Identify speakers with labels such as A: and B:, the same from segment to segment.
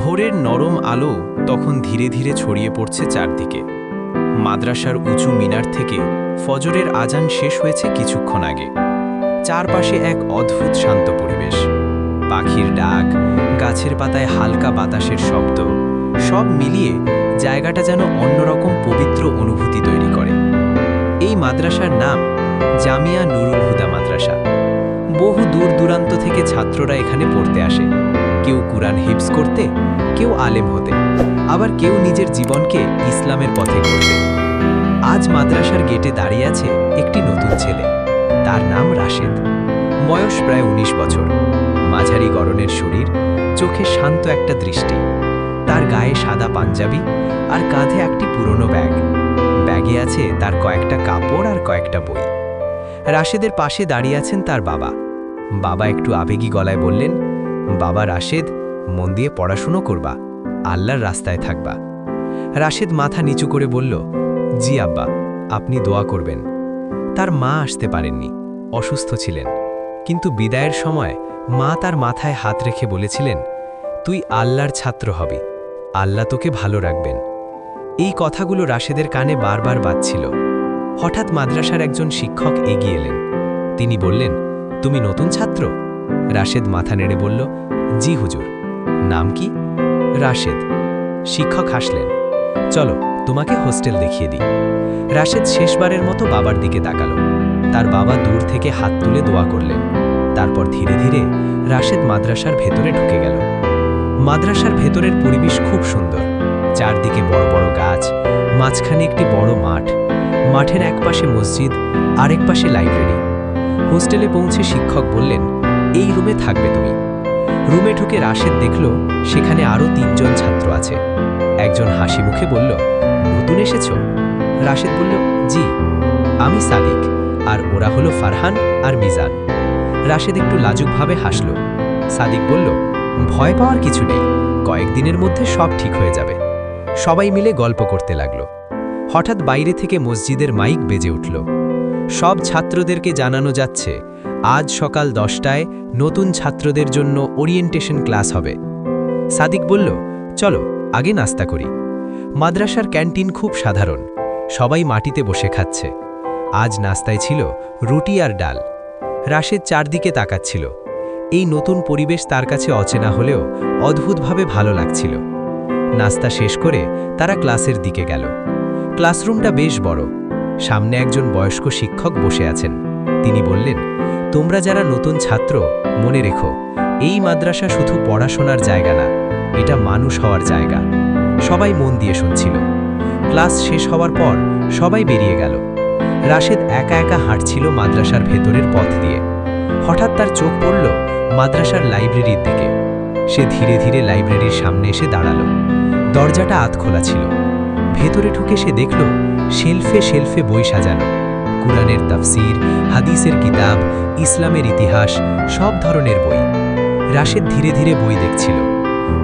A: ভোরের নরম আলো তখন ধীরে ধীরে ছড়িয়ে পড়ছে চারদিকে। মাদ্রাসার উঁচু মিনার থেকে ফজরের আজান শেষ হয়েছে কিছুক্ষণ আগে। চারপাশে এক অদ্ভুত শান্ত পরিবেশ। পাখির ডাক, গাছের পাতায় হালকা বাতাসের শব্দ, সব মিলিয়ে জায়গাটা যেন অন্যরকম পবিত্র অনুভূতি তৈরি করে। এই মাদ্রাসার নাম জামিয়া নুরুল হুদা মাদ্রাসা। বহু দূর দূরান্ত থেকে ছাত্ররা এখানে পড়তে আসে। কেউ কুরআন হিফজ করতে, কেউ আলেম হতে, আবার কেউ নিজের জীবনকে ইসলামের পথে গড়তে। আজ মাদ্রাসার গেটে দাঁড়িয়ে আছে একটি নতুন ছেলে। তার নাম রাশেদ। বয়স প্রায় ১৯ বছর। মাঝারি গড়নের শরীর, চোখে শান্ত একটা দৃষ্টি। তার গায়ে সাদা পাঞ্জাবি আর কাঁধে একটি পুরনো ব্যাগ। ব্যাগে আছে তার কয়েকটা কাপড় আর কয়েকটা বই। রাশেদের পাশে দাঁড়িয়ে আছেন তার বাবা। বাবা একটু আবেগী গলায় বললেন, বাবা রাশেদ, মন দিয়ে পড়াশুনো করবা, আল্লাহর রাস্তায় থাকবা। রাশেদ মাথা নিচু করে বলল, জি আব্বা, আপনি দোয়া করবেন। তার মা আসতে পারেননি, অসুস্থ ছিলেন। কিন্তু বিদায়ের সময় মা তার মাথায় হাত রেখে বলেছিলেন, তুই আল্লাহর ছাত্র হবি, আল্লাহ তোকে ভালো রাখবেন। এই কথাগুলো রাশেদের কানে বারবার বাজছিল। হঠাৎ মাদ্রাসার একজন শিক্ষক এগিয়ে এলেন। তিনি বললেন, তুমি নতুন ছাত্র? রাশেদ মাথা নেড়ে বলল, জি হুজুর। নাম কি? রাশেদ। শিক্ষক হাসলেন, চলো তোমাকে হোস্টেল দেখিয়ে দিই। রাশেদ শেষবারের মতো বাবার দিকে তাকালো। তার বাবা দূর থেকে হাত তুলে দোয়া করলেন। তারপর ধীরে ধীরে রাশেদ মাদ্রাসার ভেতরে ঢুকে গেল। মাদ্রাসার ভেতরের পরিবেশ খুব সুন্দর। চারদিকে বড় বড় গাছ, মাঝখানে একটি বড় মাঠ। মাঠের এক পাশে মসজিদ, আরেক পাশে লাইব্রেরি। হোস্টেলে পৌঁছে শিক্ষক বললেন, এই রুমে থাকবে তুমি। রুমে ঢুকে রাশেদ দেখল সেখানে আরও ৩ জন ছাত্র আছে। একজন হাসি মুখে বলল, নতুন এসেছ? রাশেদ বলল, জি, আমি সাদিক, আর ওরা হলো ফারহান আর মিজান। রাশেদ একটু লাজুকভাবে হাসল। সাদিক বলল, ভয় পাওয়ার কিছু নেই, কয়েকদিনের মধ্যে সব ঠিক হয়ে যাবে। সবাই মিলে গল্প করতে লাগলো। হঠাৎ বাইরে থেকে মসজিদের মাইক বেজে উঠল। সব ছাত্রদেরকে জানানো যাচ্ছে, আজ সকাল 10টায় নতুন ছাত্রদের জন্য ওরিয়েন্টেশন ক্লাস হবে। সাদিক বলল, চলো আগে নাস্তা করি। মাদ্রাসার ক্যান্টিন খুব সাধারণ, সবাই মাটিতে বসে খাচ্ছে। আজ নাস্তায় ছিল রুটি আর ডাল। রাশেদ চারদিকে তাকাচ্ছিল। এই নতুন পরিবেশ তার কাছে অচেনা হলেও অদ্ভুতভাবে ভালো লাগছিল। নাস্তা শেষ করে তারা ক্লাসের দিকে গেল। ক্লাসরুমটা বেশ বড়। সামনে একজন বয়স্ক শিক্ষক বসে আছেন। তিনি বললেন, তোমরা যারা নতুন ছাত্র, মনে রেখো, এই মাদ্রাসা শুধু পড়াশোনার জায়গা না, এটা মানুষ হওয়ার জায়গা। সবাই মন দিয়ে শুনছিল। ক্লাস শেষ হওয়ার পর সবাই বেরিয়ে গেল। রাশেদ একা একা হাঁটছিল মাদ্রাসার ভেতরের পথ দিয়ে। হঠাৎ তার চোখ পড়ল মাদ্রাসার লাইব্রেরির দিকে। সে ধীরে ধীরে লাইব্রেরির সামনে এসে দাঁড়ালো। দরজাটা আধ খোলা ছিল। ভেতরে ঢুকে সে দেখল শেলফে শেলফে বই সাজানো। কুরআনের তাফসির, হাদিসের কিতাব, ইসলামের ইতিহাস, সব ধরনের বই। রাশেদ ধীরে ধীরে বই দেখছিল।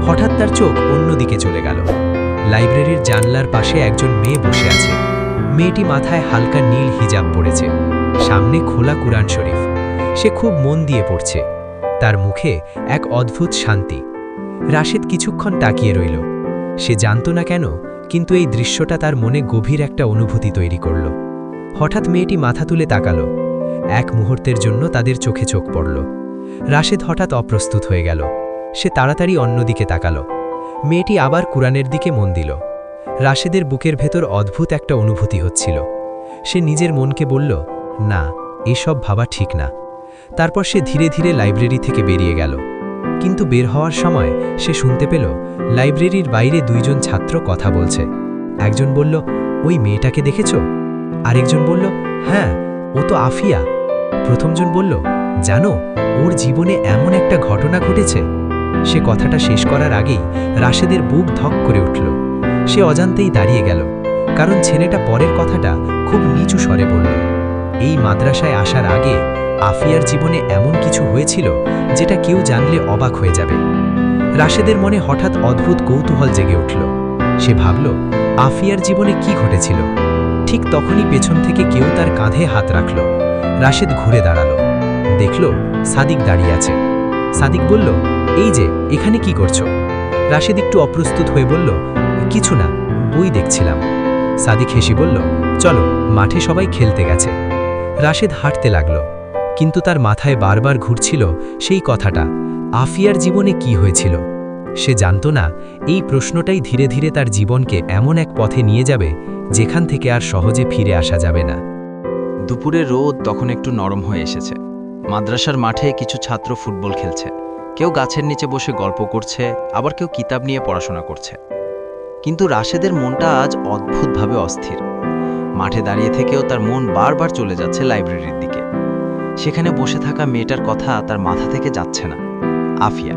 A: হঠাৎ তার চোখ অন্যদিকে চলে গেল। লাইব্রেরির জানলার পাশে একজন মেয়ে বসে আছে। মেয়েটি মাথায় হালকা নীল হিজাব পরেছে। সামনে খোলা কুরআন শরীফ। সে খুব মন দিয়ে পড়ছে। তার মুখে এক অদ্ভুত শান্তি। রাশেদ কিছুক্ষণ তাকিয়ে রইল। সে জানত না কেন, কিন্তু এই দৃশ্যটা তার মনে গভীর একটা অনুভূতি তৈরি করল। হঠাৎ মেয়েটি মাথা তুলে তাকালো। এক মুহূর্তের জন্য তাদের চোখে চোখ পড়ল। রাশেদ হঠাৎ অপ্রস্তুত হয়ে গেল। সে তাড়াতাড়ি অন্যদিকে তাকালো। মেয়েটি আবার কুরআনের দিকে মন দিল। রাশেদের বুকের ভেতর অদ্ভুত একটা অনুভূতি হচ্ছিল। সে নিজের মনকে বলল, না, এসব ভাবা ঠিক না। তারপর সে ধীরে ধীরে লাইব্রেরি থেকে বেরিয়ে গেল। কিন্তু বের হওয়ার সময় সে শুনতে পেল লাইব্রেরির বাইরে 2 জন ছাত্র কথা বলছে। একজন বলল, ওই মেয়েটাকে দেখেছ? আরেকজন বলল, হ্যাঁ, ও তো আফিয়া। প্রথমজন বলল, জানো, ওর জীবনে এমন একটা ঘটনা ঘটেছে। সে কথাটা শেষ করার আগেই রাশেদের বুক ধক করে উঠল। সে অজান্তেই দাঁড়িয়ে গেল, কারণ ছেলেটা পরের কথাটা খুব নিচু স্বরে বলল, এই মাদ্রাসায় আসার আগে আফিয়ার জীবনে এমন কিছু হয়েছিল যেটা কেউ জানলে অবাক হয়ে যাবে। রাশেদের মনে হঠাৎ অদ্ভুত কৌতূহল জেগে উঠল। সে ভাবল, আফিয়ার জীবনে কি ঘটেছিল। ঠিক তখনই পেছন থেকে কেউ তার কাঁধে হাত রাখল। রাশেদ ঘুরে দাঁড়ালো। দেখল সাদিক দাঁড়িয়ে আছে। সাদিক বলল, এই যে, এখানে কি করছো?
B: রাশেদ একটু অপ্রস্তুত হয়ে বলল, কিছু না, বই দেখছিলাম। সাদিক হেসে বলল, চলো, মাঠে সবাই খেলতে গেছে। রাশেদ হাঁটতে লাগল, কিন্তু তার মাথায় বারবার ঘুরছিল সেই কথাটা, আফিয়ার জীবনে কি হয়েছিল। সে জানত না এই প্রশ্নটাই ধীরে ধীরে তার জীবনকে এমন এক পথে নিয়ে যাবে যেখান থেকে আর সহজে ফিরে আসা যাবে না।
A: দুপুরে রোদ তখন একটু নরম হয়ে এসেছে। মাদ্রাসার মাঠে কিছু ছাত্র ফুটবল খেলছে, কেউ গাছের নিচে বসে গল্প করছে, আবার কেউ কিতাব নিয়ে পড়াশোনা করছে। কিন্তু রাশেদের মনটা আজ অদ্ভুতভাবে অস্থির। মাঠে দাঁড়িয়ে থেকেও তার মন বারবার চলে যাচ্ছে লাইব্রেরির দিকে। সেখানে বসে থাকা মেয়েটার কথা তার মাথা থেকে যাচ্ছে না, আফিয়া।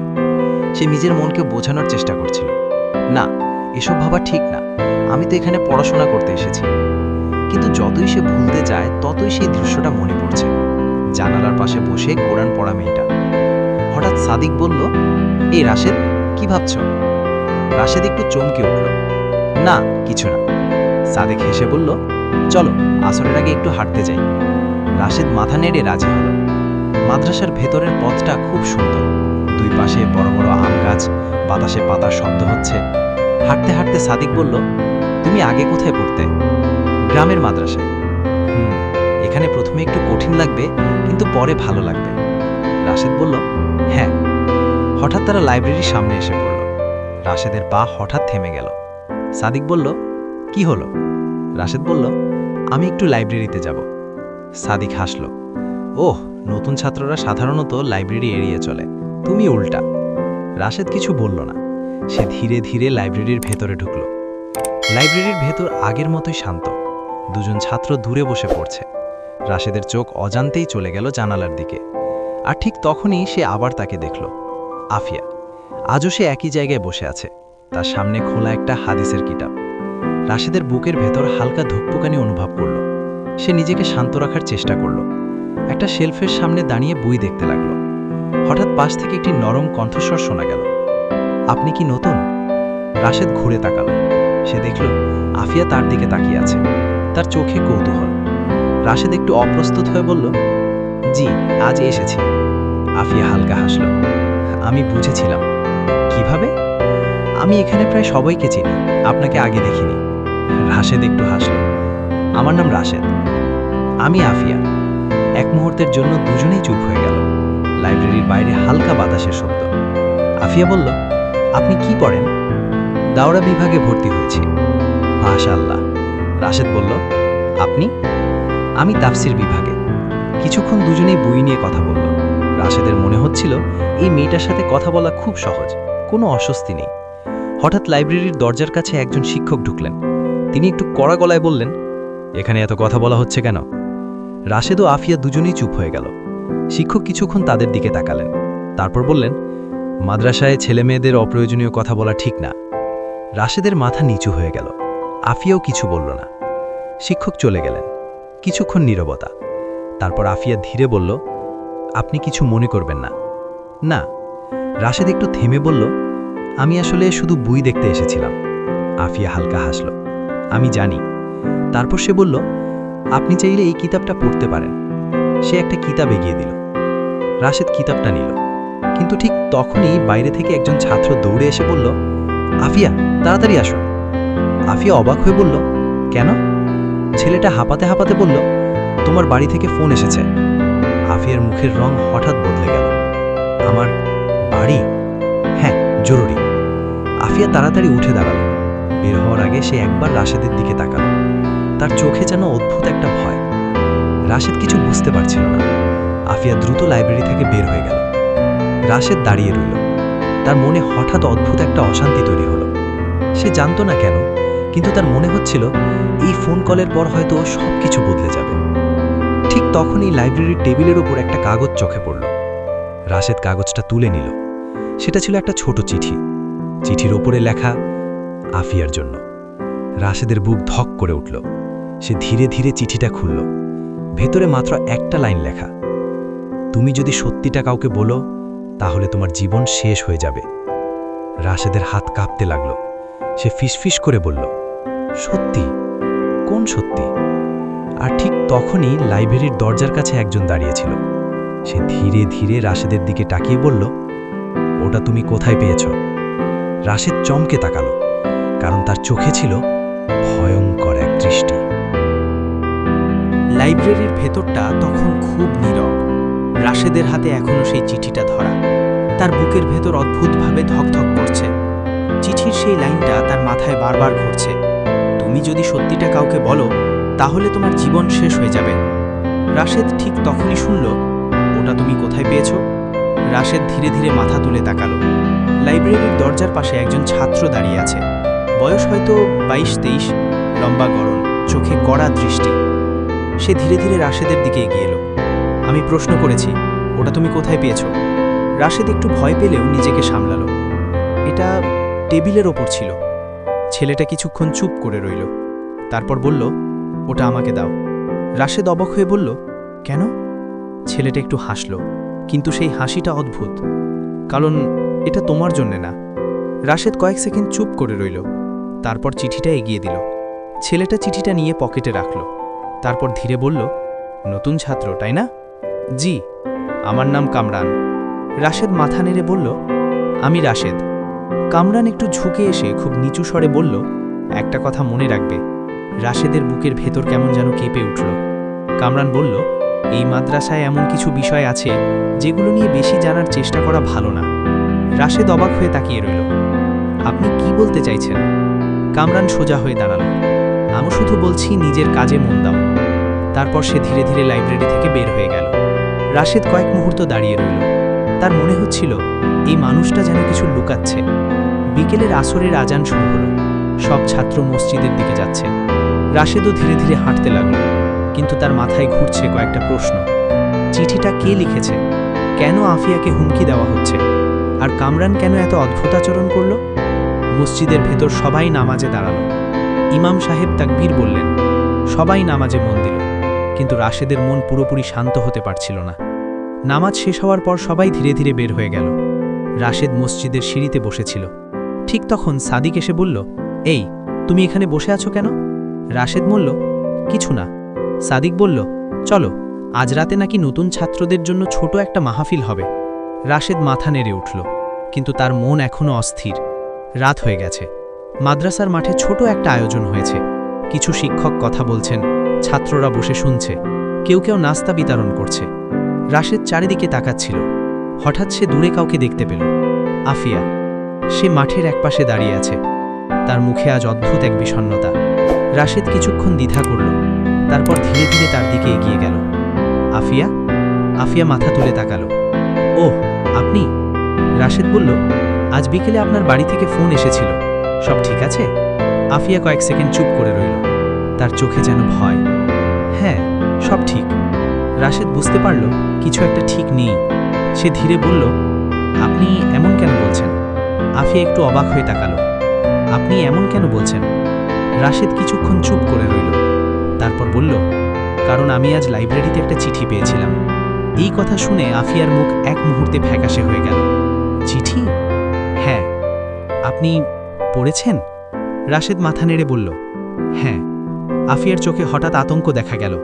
A: সে নিজের মনকে বোঝানোর চেষ্টা করছিল, না, এসব ভাবা ঠিক না, আমি তো এখানে পড়াশোনা করতে এসেছি। কিন্তু যতই সে ভুলতে যায় ততই সেই দৃশ্যটা মনে পড়ছে, জানালার পাশে বসে কোরআন পড়া মেয়েটা। হঠাৎ সাদিক বলল, এই রাশেদ, কি ভাবছ? রাশেদ একটু চমকে উঠল, না, কিছু না। সাদিক হেসে বলল, চলো, আসরের আগে একটু হাঁটতে যাই। রাশেদ মাথা নেড়ে রাজি হল। মাদ্রাসার ভেতরের পথটা খুব সুন্দর, দুই পাশে বড় বড় আম গাছ, বাতাসে পাতার শব্দ হচ্ছে। হাঁটতে হাঁটতে সাদিক বলল, তুমি আগে কোথায় পড়তে? গ্রামের মাদ্রাসায়। এখানে প্রথমে একটু কঠিন লাগবে, কিন্তু পরে ভালো লাগবে। রাশেদ বলল, হ্যাঁ। হঠাৎ তারা লাইব্রেরির সামনে এসে পড়ল। রাশেদের পা হঠাৎ থেমে গেল। সাদিক বলল, কি হলো? রাশেদ বলল, আমি একটু লাইব্রেরিতে যাব। সাদিক হাসল, ওহ, নতুন ছাত্ররা সাধারণত লাইব্রেরি এড়িয়ে চলে, তুমি উল্টা। রাশেদ কিছু বলল না, সে ধীরে ধীরে লাইব্রেরির ভেতরে ঢুকল। লাইব্রেরির ভেতর আগের মতোই শান্ত, দুজন ছাত্র দূরে বসে পড়ছে। রাশেদের চোখ অজান্তেই চলে গেল জানালার দিকে, আর ঠিক তখনই সে আবার তাকে দেখল, আফিয়া। আজও সে একই জায়গায় বসে আছে, তার সামনে খোলা একটা হাদিসের কিতাব। রাশেদের বুকের ভেতর হালকা ধুকপুকানি অনুভব করল। সে নিজেকে শান্ত রাখার চেষ্টা করল, একটা শেলফের সামনে দাঁড়িয়ে বই দেখতে লাগলো। হঠাৎ পাশ থেকে একটি নরম কণ্ঠস্বর শোনা গেল, আপনি কি নতুন? রাশেদ ঘুরে তাকাল। সে দেখল আফিয়া তার দিকে তাকিয়ে আছে, তার চোখে কৌতূহল। রাশেদ একটু অপ্রস্তুত হয়ে বলল, জি, আজ এসেছি। আফিয়া হালকা হাসল, আমি বুঝেছিলাম। কিভাবে? আমি এখানে প্রায় সবাইকে চিনি, আপনাকে আগে দেখিনি। রাশেদ একটু হাসল, আমার নাম রাশেদ। আমি আফিয়া। এক মুহূর্তের জন্য দুজনেই চুপ হয়ে গেল। লাইব্রেরির বাইরে হালকা বাতাসের শব্দ। আফিয়া বলল, আপনি কি পড়েন? দাওরা বিভাগে ভর্তি হয়েছি। মাশাআল্লাহ। রাশেদ বলল, আপনি? আমি তাফসির বিভাগে। কিছুক্ষণ দুজনেই বই নিয়ে কথা বলল। রাশেদের মনে হচ্ছিল এই মেয়েটার সাথে কথা বলা খুব সহজ, কোনো অস্বস্তি নেই। হঠাৎ লাইব্রেরির দরজার কাছে একজন শিক্ষক ঢুকলেন। তিনি একটু কড়া গলায় বললেন, এখানে এত কথা বলা হচ্ছে কেন? রাশেদ ও আফিয়া দুজনেই চুপ হয়ে গেল। শিক্ষক কিছুক্ষণ তাদের দিকে তাকালেন, তারপর বললেন, মাদ্রাসায় ছেলেমেয়েদের অপ্রয়োজনীয় কথা বলা ঠিক না। রাশেদের মাথা নিচু হয়ে গেল। আফিয়াও কিছু বলল না। শিক্ষক চলে গেলেন। কিছুক্ষণ নীরবতা। তারপর আফিয়া ধীরে বলল, আপনি কিছু মনে করবেন না? না। রাশেদ একটু থেমে বলল, আমি আসলে শুধু বই দেখতে এসেছিলাম। আফিয়া হালকা হাসল, আমি জানি। তারপর সে বলল, আপনি চাইলে এই কিতাবটা পড়তে পারেন। সে একটা কিতাব এগিয়ে দিল। রাশেদ কিতাবটা নিল, কিন্তু ঠিক তখনই বাইরে থেকে একজন ছাত্র দৌড়ে এসে বলল, আফিয়া, তাড়াতাড়ি আসো। আফিয়া অবাক হয়ে বলল, কেন? ছেলেটা হাঁপাতে হাঁপাতে বলল, তোমার বাড়ি থেকে ফোন এসেছে। আফিয়ার মুখের রং হঠাৎ বদলে গেল। আমার বাড়ি? হ্যাঁ, জরুরি। আফিয়া তাড়াতাড়ি উঠে দাঁড়াল। বের হওয়ার আগে সে একবার রাশেদের দিকে তাকাল। তার চোখে যেন অদ্ভুত একটা ভয়। রাশেদ কিছু বুঝতে পারছিল না। আফিয়া দ্রুত লাইব্রেরি থেকে বের হয়ে গেল। রাশেদ দাঁড়িয়ে রইল। তার মনে হঠাৎ অদ্ভুত একটা অশান্তি তৈরি হলো। সে জানত না কেন, কিন্তু তার মনে হচ্ছিল এই ফোন কলের পর হয়তো সব কিছু বদলে যাবে। ঠিক তখনই লাইব্রেরির টেবিলের ওপর একটা কাগজ চোখে পড়ল। রাশেদ কাগজটা তুলে নিল। সেটা ছিল একটা ছোট চিঠি। চিঠির ওপরে লেখা, আফিয়ার জন্য। রাশেদের বুক ধক করে উঠল। সে ধীরে ধীরে চিঠিটা খুলল। ভেতরে মাত্র একটা লাইন লেখা, তুমি যদি সত্যিটা কাউকে বলো তাহলে তোমার জীবন শেষ হয়ে যাবে। রাশেদের হাত কাঁপতে লাগলো। সে ফিসফিস করে বলল, সত্যি? কোন সত্যি? আর ঠিক তখনই লাইব্রেরির দরজার কাছে একজন দাঁড়িয়েছিল। সে ধীরে ধীরে রাশেদের দিকে তাকিয়ে বলল, ওটা তুমি কোথায় পেয়েছ?
B: রাশেদ চমকে তাকালো, কারণ তার চোখে ছিল ভয়ঙ্কর এক দৃষ্টি।
A: লাইব্রেরির ভেতরটা তখন খুব নীরব। রাশেদের হাতে এখনো সেই চিঠিটা ধরা। তার বুকের ভেতর অদ্ভুতভাবে ধকধক করছে। চিঠির সেই লাইনটা তার মাথায় বারবার ঘুরছে, তুমি যদি সত্যিটা কাউকে বলো তাহলে তোমার জীবন শেষ হয়ে যাবে। রাশেদ ঠিক তখনই শুনল, ওটা তুমি কোথায় পেয়েছ? রাশেদ ধীরে ধীরে মাথা তুলে তাকালো। লাইব্রেরির দরজার পাশে একজন ছাত্র দাঁড়িয়ে আছে। বয়স হয়তো 22-23, লম্বা গড়ন, চোখে কড়া দৃষ্টি। সে ধীরে ধীরে রাশেদের দিকে এগিয়ে এলো। আমি প্রশ্ন করেছি, ওটা তুমি কোথায় পেয়েছ? রাশেদ একটু ভয় পেলেও নিজেকে সামলালো। এটা টেবিলের ওপর ছিল। ছেলেটা কিছুক্ষণ চুপ করে রইল, তারপর বলল, ওটা আমাকে দাও। রাশেদ অবাক হয়ে বলল, কেন? ছেলেটা একটু হাসল, কিন্তু সেই হাসিটা অদ্ভুত, কারণ এটা তোমার জন্যে না। রাশেদ কয়েক সেকেন্ড চুপ করে রইল, তারপর চিঠিটা এগিয়ে দিল। ছেলেটা চিঠিটা নিয়ে পকেটে রাখল, তারপর ধীরে বলল, নতুন ছাত্র তাই না? জি, আমার নাম কামরান। রাশেদ মাথা নেড়ে বলল, আমি রাশেদ। কামরান একটু ঝুঁকে এসে খুব নিচু স্বরে বলল, একটা কথা মনে রাখবে। রাশেদের বুকের ভেতর কেমন যেন কেঁপে উঠল। কামরান বলল, এই মাদ্রাসায় এমন কিছু বিষয় আছে যেগুলো নিয়ে বেশি জানার চেষ্টা করা ভালো না। রাশেদ অবাক হয়ে তাকিয়ে রইল। আপনি কি বলতে চাইছেন? কামরান সোজা হয়ে দাঁড়াল। আমি শুধু বলছি, নিজের কাজে মন দাও। তারপর সে ধীরে ধীরে লাইব্রেরি থেকে বের হয়ে গেল। রাশেদ কয়েক মুহূর্ত দাঁড়িয়ে রইল। তার মনে হচ্ছিল এই মানুষটা যেন কিছু লুকাচ্ছে। বিকেলের আসরের আজান শুরু হলো। সব ছাত্র মসজিদের দিকে যাচ্ছে। রাশেদও ধীরে ধীরে হাঁটতে লাগল, কিন্তু তার মাথায় ঘুরছে কয়েকটা প্রশ্ন। চিঠিটা কে লিখেছে? কেন আফিয়াকে হুমকি দেওয়া হচ্ছে? আর কামরান কেন এত অদ্ভুত আচরণ করল? মসজিদের ভেতর সবাই নামাজে দাঁড়ালো। ইমাম সাহেব তাকবীর বললেন। সবাই নামাজে মন দিল, কিন্তু রাশেদের মন পুরোপুরি শান্ত হতে পারছিল না। নামাজ শেষ হওয়ার পর সবাই ধীরে ধীরে বের হয়ে গেল। রাশেদ মসজিদের সিঁড়িতে বসেছিল। ঠিক তখন সাদিক এসে বলল, এই, তুমি এখানে বসে আছো কেন? রাশেদ বলল, কিছু না। সাদিক বলল, চলো, আজ রাতে নাকি নতুন ছাত্রদের জন্য ছোট একটা মাহফিল হবে। রাশেদ মাথা নেড়ে উঠল, কিন্তু তার মন এখনও অস্থির। রাত হয়ে গেছে। মাদ্রাসার মাঠে ছোট একটা আয়োজন হয়েছে। কিছু শিক্ষক কথা বলছেন, ছাত্ররা বসে শুনছে, কেউ কেউ নাস্তা বিতরণ করছে। রাশেদ চারিদিকে তাকাচ্ছিল। হঠাৎ সে দূরে কাউকে দেখতে পেল। আফিয়া। সে মাঠের একপাশে দাঁড়িয়ে আছে। তার মুখে আজ অদ্ভুত এক বিষণ্ণতা। রাশেদ কিছুক্ষণ দ্বিধা করল, তারপর ধীরে ধীরে তার দিকে এগিয়ে গেল। আফিয়া? আফিয়া মাথা তুলে তাকালো। ওহ, আপনি? রাশেদ বলল, আজ বিকেলে আপনার বাড়ি থেকে ফোন এসেছিল, সব ঠিক আছে? আফিয়া কয়েক সেকেন্ড চুপ করে রইল, তার চোখে যেন ভয়। হ্যাঁ, সব ঠিক। রাশেদ বুঝতে পারল কিছু একটা ঠিক নেই। সে ধীরে বলল, আপনি এমন কেন বলছেন? আফিয়া একটু অবাক হয়ে তাকালো। আপনি এমন কেন বলছেন? রাশেদ কিছুক্ষণ চুপ করে রইল, তারপর বলল, কারণ আমি আজ লাইব্রেরিতে একটা চিঠি পেয়েছিলাম। এই কথা শুনে আফিয়ার মুখ এক মুহূর্তে ফ্যাকাশে হয়ে গেল। চিঠি? হ্যাঁ। আপনি পড়েছেন? রাশেদ মাথা নেড়ে বলল, হ্যাঁ। আফিয়ার চোখে হঠাৎ আতঙ্ক দেখা গেল।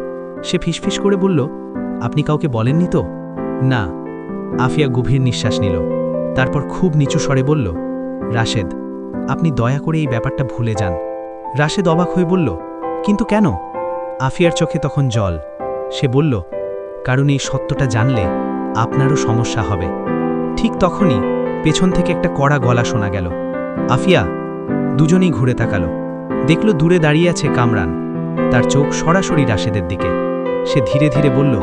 A: সে ফিসফিস করে বলল, আপনি কাউকে বলেননি তো? না। আফিয়া গভীর নিঃশ্বাস নিল, তারপর খুব নিচু স্বরে বলল, রাশেদ, আপনি দয়া করে এই ব্যাপারটা ভুলে যান। রাশেদ অবাক হয়ে বলল, কিন্তু কেন? আফিয়ার চোখে তখন জল। সে বলল, কারণ এই সত্যটা জানলে আপনারও সমস্যা হবে। ঠিক তখনই পেছন থেকে একটা কড়া গলা শোনা গেল। আফিয়া। দুজনেই ঘুরে তাকালো। দেখল দূরে দাঁড়িয়ে আছে কামরান। তার চোখ সরাসরি রাশেদের দিকে। সে ধীরে ধীরে বলল,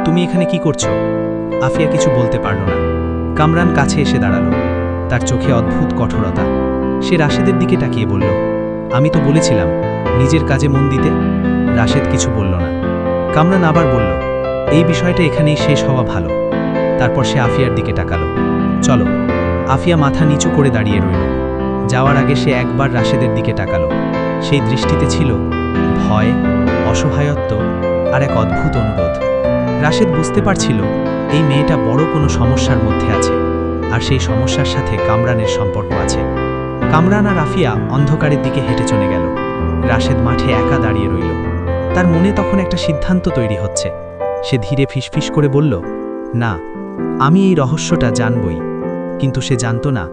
A: তুমি এখানে কি করছো? আফিয়া কিছু বলতে পারল না। কামরান কাছে এসে দাঁড়ালো, তার চোখে অদ্ভুত কঠোরতা। সে রাশেদের দিকে তাকিয়ে বলল, আমি তো বলেছিলাম নিজের কাজে মন দিতে। রাশেদ কিছু বলল না। কামরান আবার বলল, এই বিষয়টা এখানেই শেষ হওয়া ভালো। তারপর সে আফিয়ার দিকে তাকালো। চলো। আফিয়া মাথা নিচু করে দাঁড়িয়ে রইল। যাওয়ার আগে সে একবার রাশেদের দিকে তাকালো। সেই দৃষ্টিতে ছিল ভয়, অসহায়ত্ব আর এক অদ্ভুত অনুরোধ। রাশেদ বুঝতে পারছিল এই মেয়েটা বড় কোনো সমস্যার মধ্যে আছে, আর সেই সমস্যার সাথে কামরানের সম্পর্ক আছে। কামরান আর আফিয়া অন্ধকারের দিকে হেঁটে চলে গেল। রাশেদ মাঠে একা দাঁড়িয়ে রইল। তার মনে তখন একটা সিদ্ধান্ত তৈরি হচ্ছে। সে ধীরে ফিসফিস করে বলল, না, আমি এই রহস্যটা জানবই। কিন্তু সে জানত না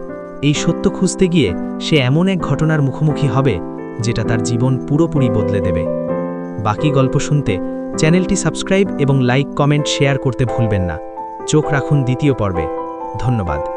B: এই সত্য খুঁজতে গিয়ে সে এমন এক ঘটনার মুখোমুখি হবে যেটা তার জীবন পুরোপুরি বদলে দেবে। বাকি গল্প শুনতে চ্যানেলটি সাবস্ক্রাইব এবং লাইক, কমেন্ট, শেয়ার করতে ভুলবেন না। চোখ রাখুন দ্বিতীয় পর্বে। ধন্যবাদ।